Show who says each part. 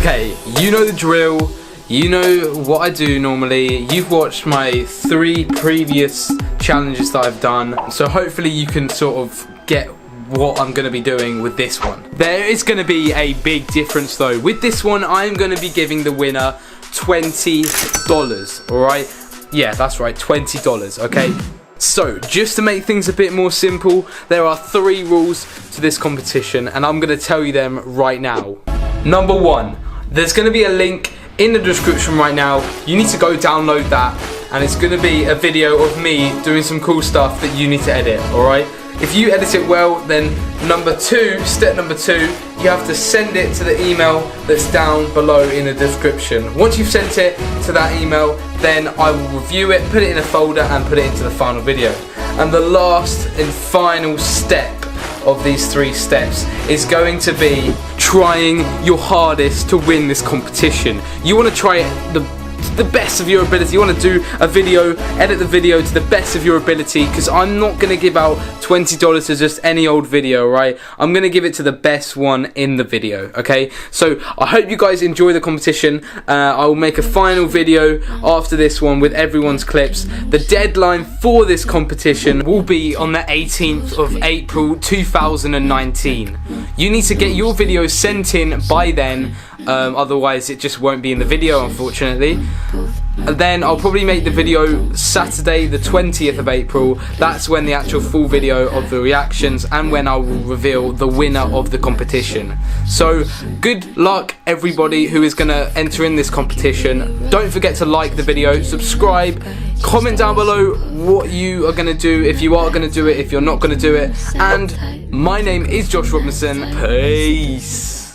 Speaker 1: Okay, you know the drill. You know what I do normally. You've watched my 3 previous challenges that I've done, so hopefully you can sort of get what I'm going to be doing with this one. There is going to be a big difference though. With this one, I'm going to be giving the winner $20, alright? Yeah, that's right, $20, okay? So, just to make things a bit more simple, there are 3 rules to this competition, and I'm going to tell you them right now. Number 1, there's going to be a link in the description right now. You need to go download that, and it's going to be a video of me doing some cool stuff that you need to edit, alright? If you edit it well, then step number 2, you have to send it to the email that's down below in the description. Once you've sent it to that email, then I will review it, put it in a folder, and put it into the final video. And the last and final step of these 3 steps is going to be trying your hardest to win this competition. You want to try it the best of your ability. You want to do a video, edit the video to the best of your ability, because I'm not going to give out $20 to just any old video, right? I'm going to give it to the best one in the video, okay? So I hope you guys enjoy the competition. I will make a final video after this one with everyone's clips. The deadline for this competition will be on the 18th of April 2019. You need to get your video sent in by then, otherwise it just won't be in the video, unfortunately. And then I'll probably make the video Saturday the 20th of April. That's when the actual full video of the reactions, and when I will reveal the winner of the competition. So good luck everybody who is going to enter in this competition. Don't forget to like the video, subscribe, comment down below what you are going to do, if you are going to do it, if you're not going to do it. And my name is Josh Robinson. Peace.